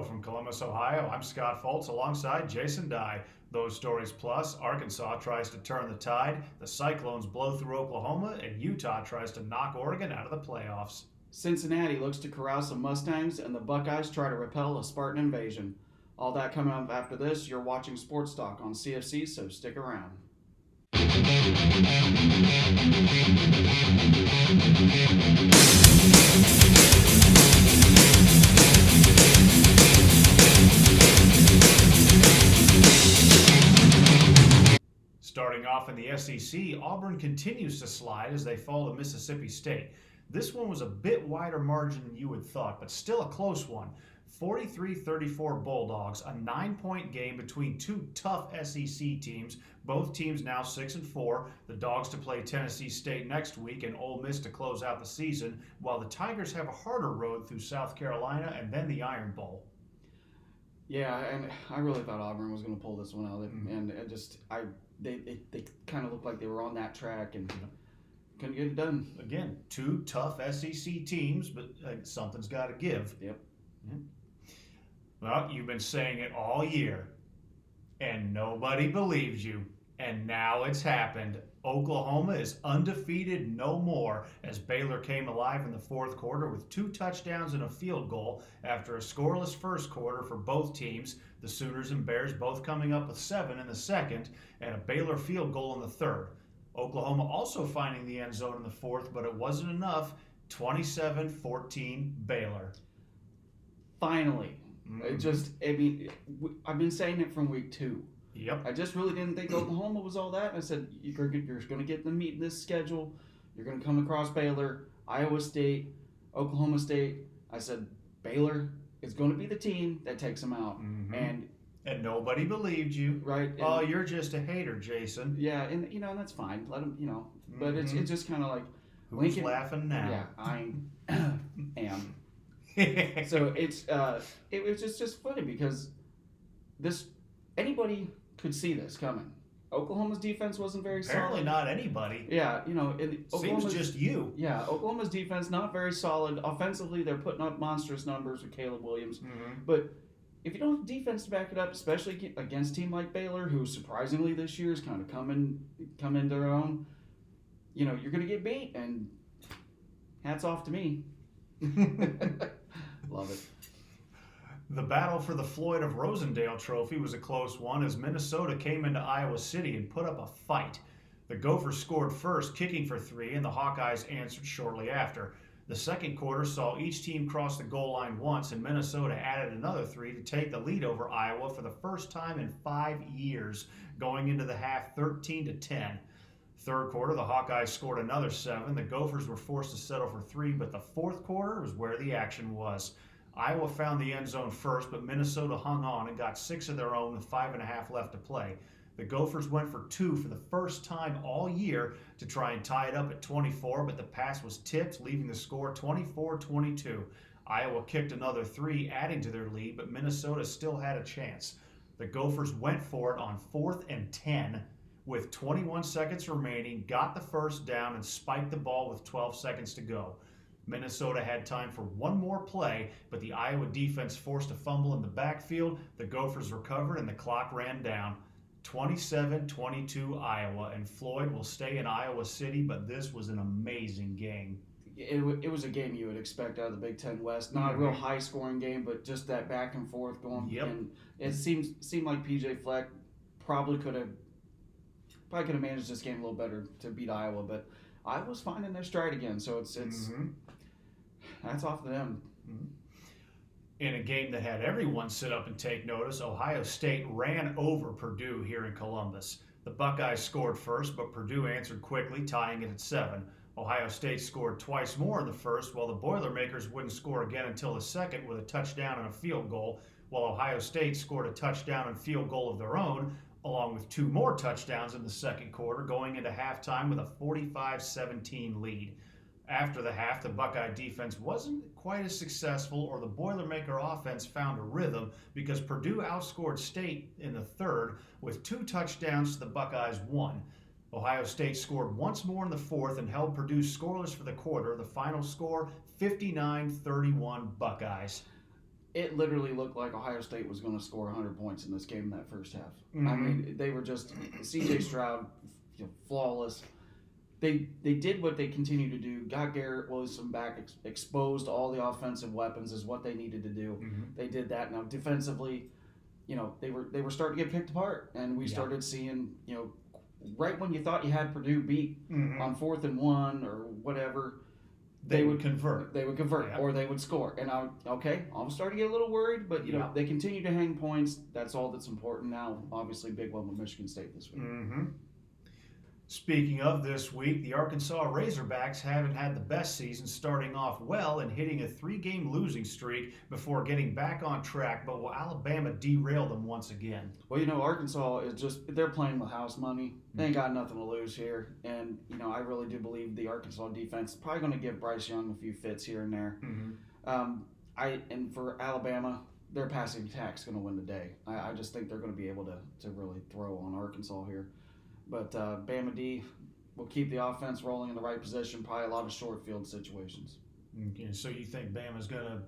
from Columbus, Ohio. I'm Scott Foltz alongside Jason Dye. Those stories plus, Arkansas tries to turn the tide, the Cyclones blow through Oklahoma, and Utah tries to knock Oregon out of the playoffs. Cincinnati looks to corral some Mustangs, and the Buckeyes try to repel a Spartan invasion. All that coming up after this. You're watching Sports Talk on CFC, so stick around. Starting off in the SEC, Auburn continues to slide as they fall to Mississippi State. This one was a bit wider margin than you would thought, but still a close one. 43-34 Bulldogs, a 9-point game between two tough SEC teams. Both teams now 6-4. The Dogs to play Tennessee State next week and Ole Miss to close out the season, while the Tigers have a harder road through South Carolina and then the Iron Bowl. Yeah, and I really thought Auburn was going to pull this one out, and they kind of looked like they were on that track and couldn't get it done. Again, two tough SEC teams, but something's got to give. Yep. Yeah. Well, you've been saying it all year, and nobody believes you, and now it's happened. Oklahoma is undefeated no more as Baylor came alive in the fourth quarter with 2 touchdowns and a field goal after a scoreless first quarter for both teams. The Sooners and Bears both coming up with 7 in the second and a Baylor field goal in the third. Oklahoma also finding the end zone in the fourth, but it wasn't enough. 27-14 Baylor. Finally. I've been saying it from week 2. Yep. I just really didn't think Oklahoma was all that. I said, you're going to get the meat in this schedule. You're going to come across Baylor, Iowa State, Oklahoma State. I said, Baylor is going to be the team that takes them out. And nobody believed you. Right. Oh, you're just a hater, Jason. Yeah, and and that's fine. Let them, but it's just kind of like Who's Lincoln, laughing now? Yeah, I am. So it was just funny because anybody could see this coming. Oklahoma's defense wasn't very Apparently solid. not anybody. Yeah, Seems just you. Yeah, Oklahoma's defense not very solid. Offensively, they're putting up monstrous numbers with Caleb Williams. But if you don't have defense to back it up, especially against a team like Baylor, who surprisingly this year is kind of come into their own, you're going to get beat. And hats off to me. Love it. The battle for the Floyd of Rosendale trophy was a close one as Minnesota came into Iowa City and put up a fight. The Gophers scored first, kicking for 3, and the Hawkeyes answered shortly after. The second quarter saw each team cross the goal line once, and Minnesota added another 3 to take the lead over Iowa for the first time in 5 years, going into the half 13-10. Third quarter, the Hawkeyes scored another 7. The Gophers were forced to settle for 3, but the fourth quarter was where the action was. Iowa found the end zone first, but Minnesota hung on and got 6 of their own with 5.5 left to play. The Gophers went for 2 for the first time all year to try and tie it up at 24, but the pass was tipped, leaving the score 24-22. Iowa kicked another 3, adding to their lead, but Minnesota still had a chance. The Gophers went for it on 4th and 10 with 21 seconds remaining, got the first down, and spiked the ball with 12 seconds to go. Minnesota had time for one more play, but the Iowa defense forced a fumble in the backfield. The Gophers recovered, and the clock ran down. 27-22 Iowa, and Floyd will stay in Iowa City, but this was an amazing game. It was a game you would expect out of the Big Ten West. Not a real high-scoring game, but just that back and forth going. Yep. And it seemed like PJ Fleck probably could have managed this game a little better to beat Iowa, but Iowa's finding their stride again. So it's that's off to them. In a game that had everyone sit up and take notice, Ohio State ran over Purdue here in Columbus. The Buckeyes scored first, but Purdue answered quickly, tying it at 7. Ohio State scored twice more in the first, while the Boilermakers wouldn't score again until the second with a touchdown and a field goal, while Ohio State scored a touchdown and field goal of their own, along with 2 more touchdowns in the second quarter, going into halftime with a 45-17 lead. After the half, the Buckeye defense wasn't quite as successful, or the Boilermaker offense found a rhythm because Purdue outscored State in the third with 2 touchdowns to the Buckeyes' 1. Ohio State scored once more in the fourth and held Purdue scoreless for the quarter. The final score, 59-31 Buckeyes. it literally looked like Ohio State was going to score 100 points in this game in that first half. Mm-hmm. I mean, they were just C.J. Stroud, flawless. They did what they continue to do. Got Garrett Wilson back, exposed all the offensive weapons is what they needed to do. Mm-hmm. They did that. Now defensively, they were starting to get picked apart, and we started seeing right when you thought you had Purdue beat on 4th and 1 or whatever. They would convert. They would convert, or they would score. And I'm starting to get a little worried, but they continue to hang points. That's all that's important now. Obviously, big one with Michigan State this week. Mm-hmm. Speaking of this week, the Arkansas Razorbacks haven't had the best season, starting off well and hitting a 3-game losing streak before getting back on track, but will Alabama derail them once again? Well, Arkansas is they're playing with house money. They ain't got nothing to lose here. And, I really do believe the Arkansas defense is probably going to give Bryce Young a few fits here and there. Mm-hmm. And for Alabama, their passing attack is going to win the day. I just think they're going to be able to really throw on Arkansas here. But Bama D will keep the offense rolling in the right position, probably a lot of short field situations. Okay, so you think Bama's going to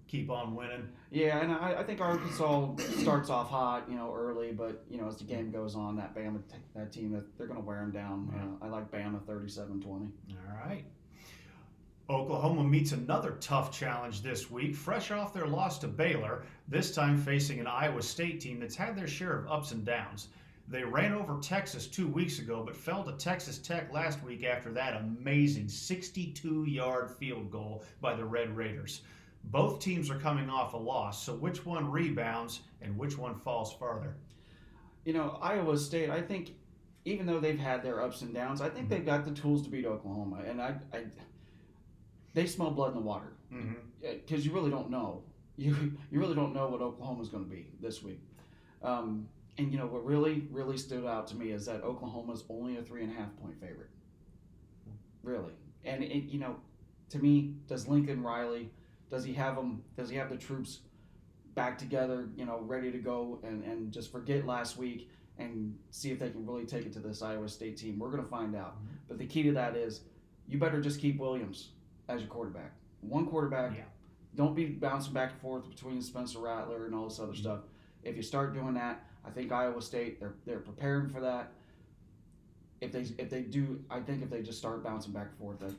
keep on winning? Yeah, and I think Arkansas starts off hot, early, but, as the game goes on, that Bama, that team, they're going to wear them down. I like Bama 37-20. All right. Oklahoma meets another tough challenge this week, fresh off their loss to Baylor, this time facing an Iowa State team that's had their share of ups and downs. They ran over Texas 2 weeks ago, but fell to Texas Tech last week after that amazing 62-yard field goal by the Red Raiders. Both teams are coming off a loss, so which one rebounds and which one falls farther? Iowa State, I think, even though they've had their ups and downs, I think they've got the tools to beat Oklahoma. And they smell blood in the water. Because you really don't know. You really don't know what Oklahoma's going to be this week. And what really, really stood out to me is that Oklahoma's only a 3.5-point favorite. Really. And to me, does Lincoln Riley, does he have the troops back together, ready to go and just forget last week and see if they can really take it to this Iowa State team? We're going to find out. But the key to that is you better just keep Williams as your quarterback. One quarterback. Yeah. Don't be bouncing back and forth between Spencer Rattler and all this other stuff. If you start doing that, I think Iowa State, they're preparing for that. If they do, I think if they just start bouncing back and forth, that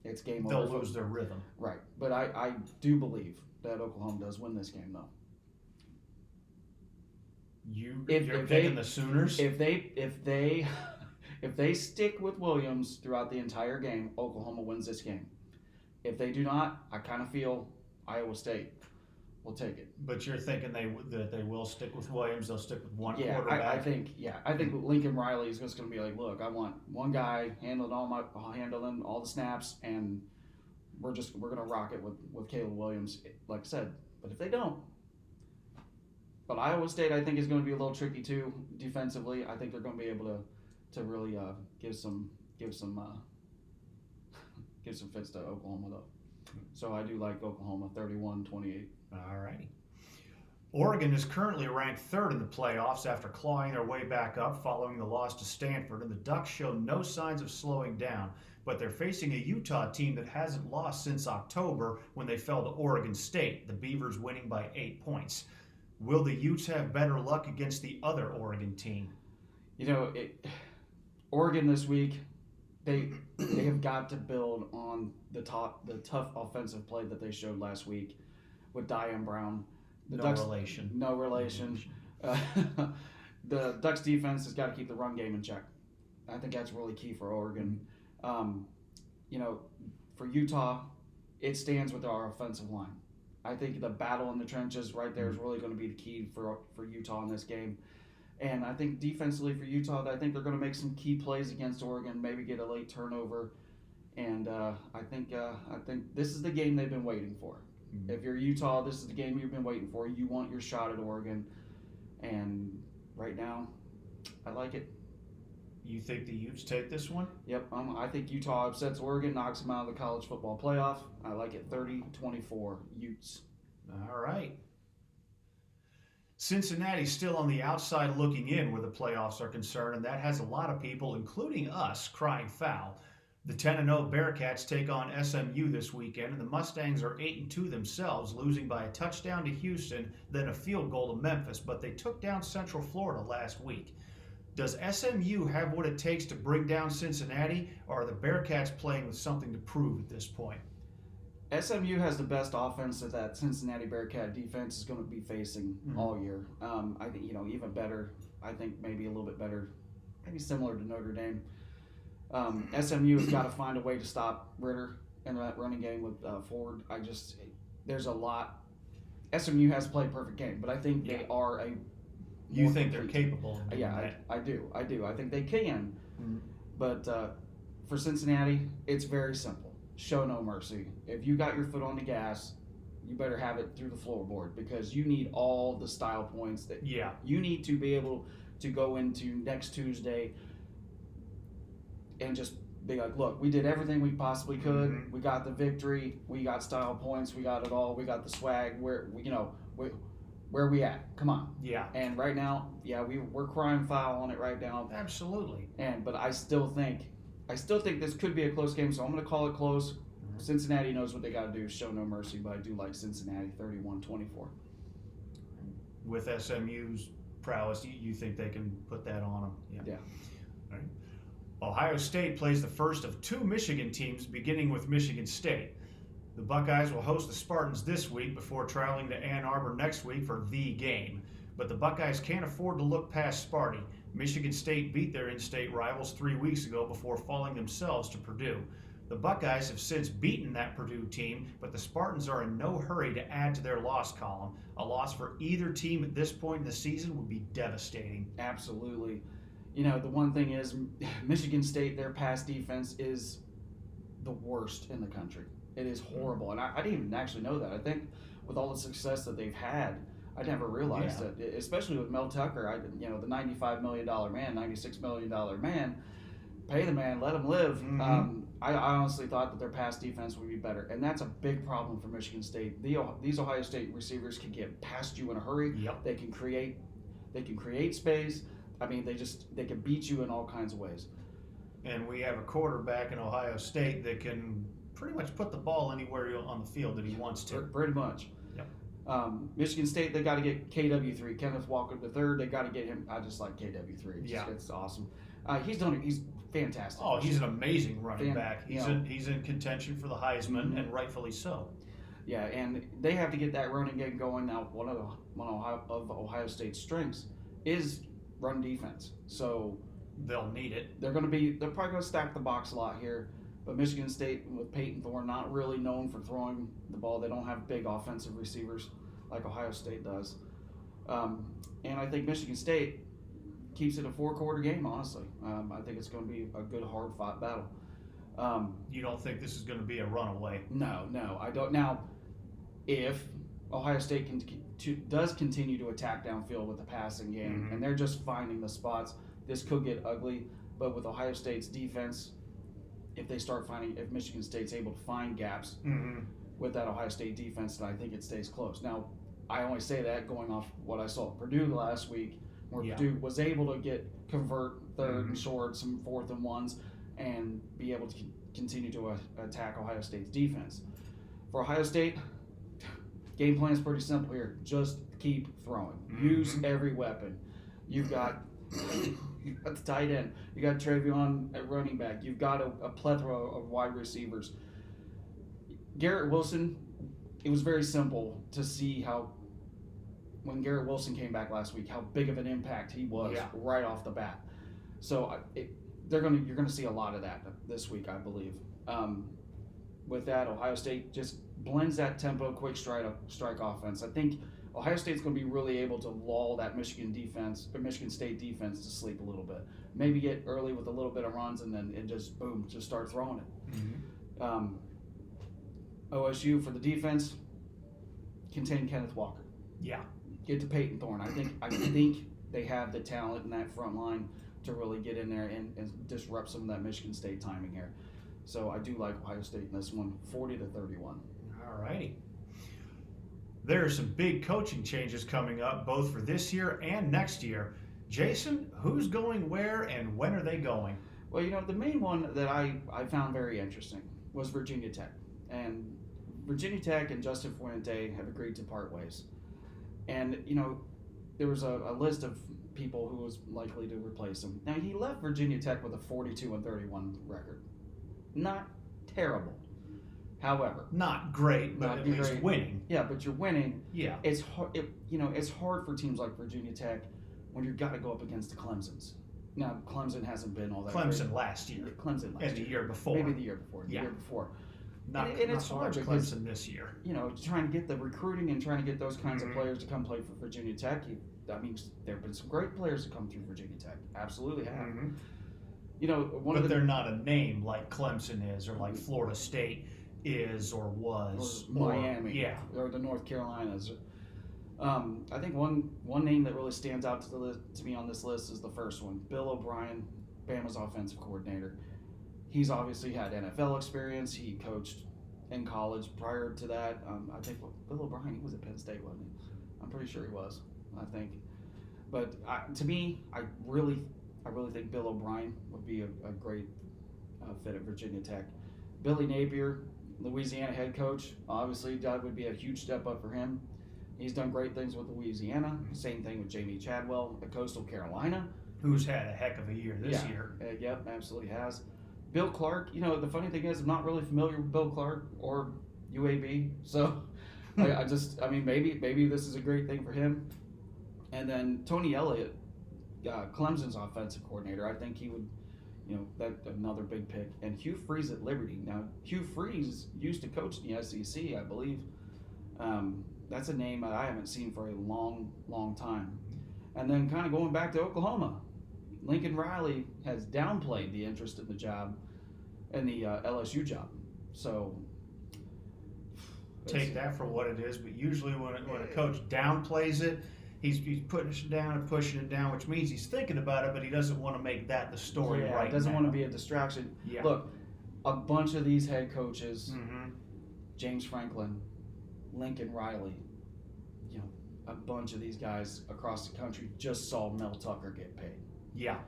it's game over. They'll lose their rhythm. Right. But I do believe that Oklahoma does win this game, though. You're picking the Sooners? If they stick with Williams throughout the entire game, Oklahoma wins this game. If they do not, I kind of feel Iowa State will take it. But you're thinking that they will stick with Williams. They'll stick with one quarterback. I think Lincoln Riley is just going to be like, look, I want one guy handling all the snaps, and we're going to rock it with Caleb Williams, like I said. But if they don't, but Iowa State, I think, is going to be a little tricky too defensively. I think they're going to be able to really give some fits to Oklahoma though. So I do like Oklahoma 31-28. All righty. Oregon is currently ranked 3rd in the playoffs after clawing their way back up following the loss to Stanford, and the Ducks show no signs of slowing down. But they're facing a Utah team that hasn't lost since October when they fell to Oregon State, the Beavers winning by 8 points. Will the Utes have better luck against the other Oregon team? Oregon this week, they have got to build on the tough offensive play that they showed last week with Diane Brown. No relation. The Ducks defense has got to keep the run game in check. I think that's really key for Oregon. For Utah, it stands with our offensive line. I think the battle in the trenches right there is really going to be the key for Utah in this game. And I think defensively for Utah, I think they're going to make some key plays against Oregon, maybe get a late turnover. And I think this is the game they've been waiting for. Mm-hmm. If you're Utah, this is the game you've been waiting for. You want your shot at Oregon. And right now, I like it. You think the Utes take this one? Yep. I think Utah upsets Oregon, knocks them out of the college football playoff. I like it 30-24 Utes. All right. Cincinnati's still on the outside looking in where the playoffs are concerned, and that has a lot of people, including us, crying foul. The 10-0 Bearcats take on SMU this weekend, and the Mustangs are 8-2 themselves, losing by a touchdown to Houston, then a field goal to Memphis, but they took down Central Florida last week. Does SMU have what it takes to bring down Cincinnati, or are the Bearcats playing with something to prove at this point? SMU has the best offense that Cincinnati Bearcat defense is going to be facing all year. I think, even better. I think maybe a little bit better, maybe similar to Notre Dame. SMU has got to find a way to stop Ritter in that running game with Ford. There's a lot. SMU has played a perfect game, but I think they are a. You think they're capable of doing that? I do. I think they can. Mm-hmm. But for Cincinnati, it's very simple. Show no mercy. If you got your foot on the gas, you better have it through the floorboard, because you need all the style points that you need to be able to go into next Tuesday and just be like, look, we did everything we possibly could. Mm-hmm. We got the victory. We got style points. We got it all. We got the swag. Where are we at? Come on. Yeah. And right now, we're crying foul on it right now. Absolutely. But I still think this could be a close game, so I'm going to call it close. Mm-hmm. Cincinnati knows what they got to do. Show no mercy, but I do like Cincinnati 31-24. With SMU's prowess, you think they can put that on them? Yeah. All right. Ohio State plays the first of two Michigan teams, beginning with Michigan State. The Buckeyes will host the Spartans this week before traveling to Ann Arbor next week for the game. But the Buckeyes can't afford to look past Sparty. Michigan State beat their in-state rivals 3 weeks ago before falling themselves to Purdue. The Buckeyes have since beaten that Purdue team, but the Spartans are in no hurry to add to their loss column. A loss for either team at this point in the season would be devastating. Absolutely. The one thing is, Michigan State, their pass defense is the worst in the country. It is horrible, and I didn't even actually know that. I think with all the success that they've had, I never realized that, especially with Mel Tucker. The $95 million man, $96 million man, pay the man, let him live. Mm-hmm. I honestly thought that their pass defense would be better, and that's a big problem for Michigan State. These Ohio State receivers can get past you in a hurry. Yep. They can create space. I mean, they can beat you in all kinds of ways. And we have a quarterback in Ohio State that can pretty much put the ball anywhere on the field that he wants to. Pretty much. Yep. Michigan State, they got to get KW3, Kenneth Walker III. They got to get him. I just like KW3. It's awesome. He's fantastic. Oh, he's an amazing running back. He's in contention for the Heisman, mm-hmm. and rightfully so. Yeah, and they have to get that running game going now. One of Ohio State's strengths is run defense. So they'll need it. They're probably going to stack the box a lot here. But Michigan State, with Peyton Thorne, not really known for throwing the ball. They don't have big offensive receivers like Ohio State does. And I think Michigan State keeps it a 4-quarter game, honestly. I think it's going to be a good, hard-fought battle. You don't think this is going to be a runaway? No, I don't. Now, if Ohio State does continue to attack downfield with the passing game, mm-hmm. and they're just finding the spots, this could get ugly. But with Ohio State's defense, if Michigan State's able to find gaps mm-hmm. with that Ohio State defense, then I think it stays close. Now, I only say that going off what I saw at Purdue last week, where Purdue was able to convert third mm-hmm. and short, some 4th and 1s, and be able to continue to attack Ohio State's defense. For Ohio State, game plan is pretty simple here. Just keep throwing. Mm-hmm. Use every weapon. You've got the tight end. You got Travion at running back. You've got a plethora of wide receivers. Garrett Wilson, it was very simple to see how, when Garrett Wilson came back last week, how big of an impact he was right off the bat. So you're going to see a lot of that this week, I believe. With that, Ohio State just blends that tempo, quick strike offense. I think Ohio State's going to be really able to lull that Michigan State defense to sleep a little bit. Maybe get early with a little bit of runs, and then it just start throwing it. Mm-hmm. OSU for the defense, contain Kenneth Walker. Yeah. Get to Peyton Thorne. I think they have the talent in that front line to really get in there and disrupt some of that Michigan State timing here. So I do like Ohio State in this one, 40-31. All righty. There are some big coaching changes coming up, both for this year and next year. Jason, who's going where and when are they going? Well, the main one that I found very interesting was Virginia Tech. And Virginia Tech and Justin Fuente have agreed to part ways. And, there was a list of people who was likely to replace him. Now, he left Virginia Tech with a 42-31 record. Not terrible. However, not great, but at least winning. Yeah, but you're winning. Yeah. It's hard. It's hard for teams like Virginia Tech when you've got to go up against the Clemsons. Now, Clemson hasn't been all that Clemson great. last year. Clemson last year. And the year before. Maybe the year before. The year before. Not it's so hard much because, Clemson this year. Trying to get the recruiting and trying to get those kinds of players to come play for Virginia Tech. That means there have been some great players to come through Virginia Tech. Absolutely have. But they're not a name like Clemson is, or like Florida State is, or was, or Miami, or the North Carolinas. I think one name that really stands out to me on this list is the first one, Bill O'Brien, Bama's offensive coordinator. He's obviously had NFL experience. He coached in college prior to that. I think Bill O'Brien, he was at Penn State, wasn't he? I'm pretty sure he was. I think, but to me, I really think Bill O'Brien would be a great fit at Virginia Tech. Billy Napier, Louisiana head coach, obviously that would be a huge step up for him. He's done great things with Louisiana. Same thing with Jamie Chadwell at Coastal Carolina, who's had a heck of a year this year. Yep, absolutely has. Bill Clark, the funny thing is I'm not really familiar with Bill Clark or UAB, so maybe this is a great thing for him. And then Tony Elliott, Clemson's offensive coordinator, I think he would, that another big pick. And Hugh Freeze at Liberty. Now, Hugh Freeze used to coach in the SEC, I believe. That's a name that I haven't seen for a long, long time. And then kind of going back to Oklahoma, Lincoln Riley has downplayed the interest in the job and the LSU job. So take that for what it is. But usually when a coach downplays it, he's putting it down and pushing it down, which means he's thinking about it, but he doesn't want to make that the story right now. He doesn't want to be a distraction. Yeah. Look, a bunch of these head coaches, James Franklin, Lincoln Riley, a bunch of these guys across the country just saw Mel Tucker get paid. Yeah.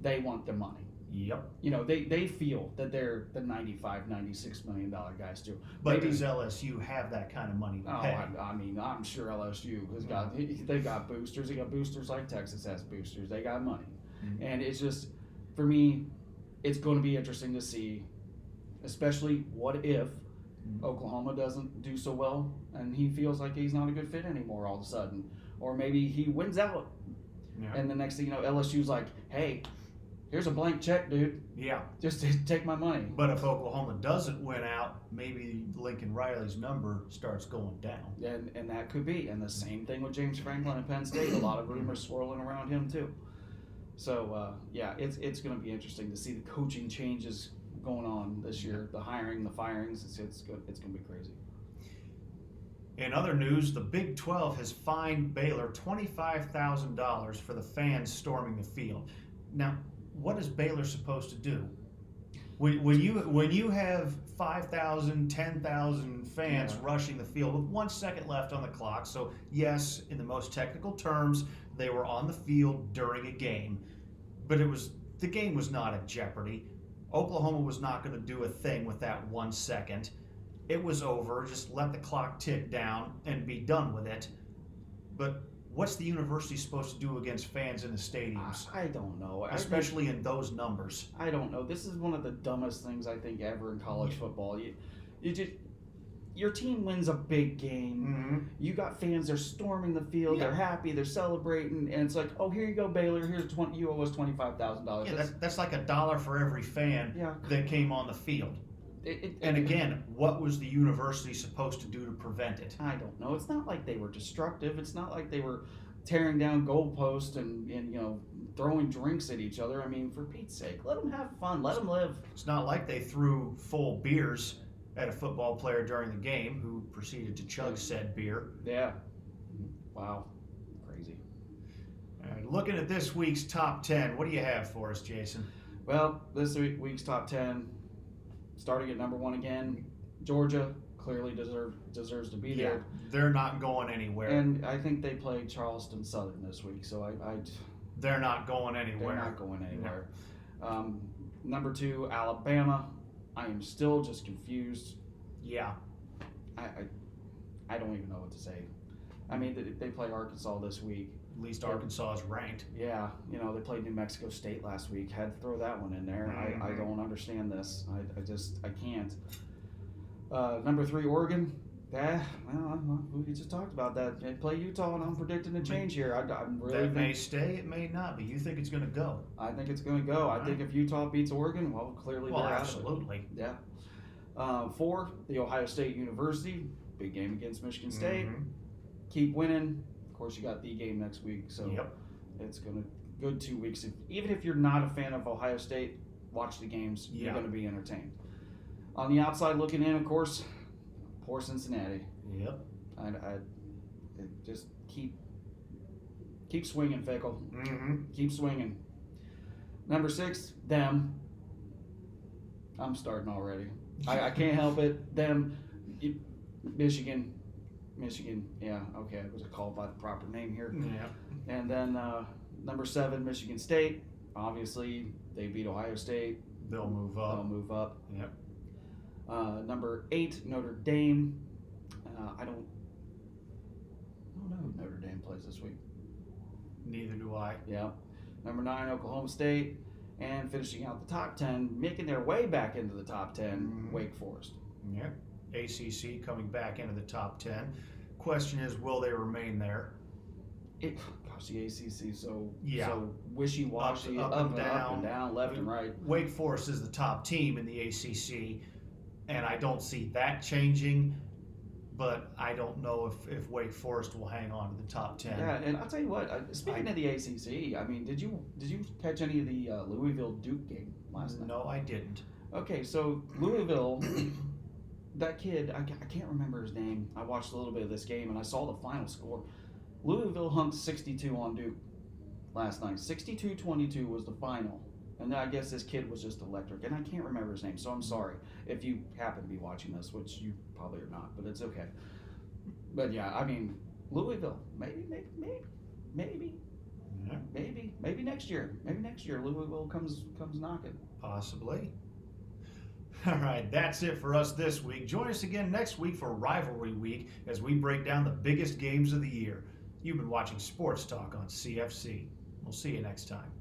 They want the money. Yep. They feel that they're the $95, $96 million guys too. But does LSU have that kind of money to pay? I'm sure LSU has got. They got boosters. They got boosters like Texas has boosters. They got money, and it's just, for me, it's going to be interesting to see, especially what if Oklahoma doesn't do so well and he feels like he's not a good fit anymore all of a sudden, or maybe he wins out, and the next thing you know, LSU's like, hey, here's a blank check, dude. Yeah. Just take my money. But if Oklahoma doesn't win out, maybe Lincoln Riley's number starts going down. And that could be. And the same thing with James Franklin at Penn State. A lot of rumors swirling around him too. So it's going to be interesting to see the coaching changes going on this year. The hiring, the firings. It's going to be crazy. In other news, the Big 12 has fined Baylor $25,000 for the fans storming the field. Now, what is Baylor supposed to do? When you have 5,000, 10,000 fans rushing the field with 1 second left on the clock, so yes, in the most technical terms, they were on the field during a game, but the game was not at jeopardy. Oklahoma was not going to do a thing with that 1 second. It was over. Just let the clock tick down and be done with it. But what's the university supposed to do against fans in the stadiums? I don't know. Especially in those numbers. I don't know. This is one of the dumbest things I think ever in college football. Your team wins a big game. You got fans, they're storming the field, they're happy, they're celebrating, and it's like, oh, here you go, Baylor, you owe us $25,000. Yeah, that's like $1 for every fan that came on the field. And again, what was the university supposed to do to prevent it? I don't know. It's not like they were destructive. It's not like they were tearing down goalposts and throwing drinks at each other. I mean, for Pete's sake, let them have fun. Let them live. It's not like they threw full beers at a football player during the game who proceeded to chug said beer. Yeah. Wow. Crazy. Looking at this week's top 10, what do you have for us, Jason? Well, this week's top 10, starting at number 1 again, Georgia clearly deserves to be there. They're not going anywhere. And I think they play Charleston Southern this week, so they're not going anywhere. They're not going anywhere. Number 2, Alabama. I am still just confused. Yeah. I don't even know what to say. I mean, they play Arkansas this week. At least Arkansas is ranked. Yeah, they played New Mexico State last week. Had to throw that one in there. Mm-hmm. I don't understand this. I can't. Number 3, Oregon. We just talked about that. They play Utah, and I'm predicting a change here. I'm really That may stay, it may not, but you think it's going to go. I think it's going to go. I think if Utah beats Oregon, well, clearly they're out of it. Absolutely. Yeah. 4, the Ohio State University. Big game against Michigan State. Mm-hmm. Keep winning. Of course, you got the game next week, so Yep. it's going to good 2 weeks. Even if you're not a fan of Ohio State, watch the games. Yeah. You're going to be entertained. On the outside looking in, of course, poor Cincinnati. Yep. Just keep swinging, Fickle. Mm-hmm. Keep swinging. Number 6, them. I'm starting already. I can't help it. Them. Michigan. Yeah, okay. I was called by the proper name here. Yeah. And then number 7, Michigan State. Obviously, they beat Ohio State. They'll move up. They'll move up. Yep. Number 8, Notre Dame. I don't know who Notre Dame plays this week. Neither do I. Yeah. Number 9, Oklahoma State. And finishing out the top 10, making their way back into the top 10, Wake Forest. Yep. ACC coming back into the top 10. Question is, will they remain there? Gosh, the ACC so wishy-washy, Up and down, left and right. Wake Forest is the top team in the ACC, and I don't see that changing. But I don't know if Wake Forest will hang on to the top 10. Yeah, and I'll tell you what. Speaking of the ACC, I mean, did you catch any of the Louisville Duke game last night? No, I didn't. Okay, so Louisville, that kid, I can't remember his name. I watched a little bit of this game and I saw the final score. Louisville hung 62 on Duke last night. 62-22 was the final. And I guess this kid was just electric. And I can't remember his name, so I'm sorry if you happen to be watching this, which you probably are not, but it's okay. But yeah, I mean, Louisville, maybe next year. Maybe next year Louisville comes knocking. Possibly. All right, that's it for us this week. Join us again next week for Rivalry Week as we break down the biggest games of the year. You've been watching Sports Talk on CFC. We'll see you next time.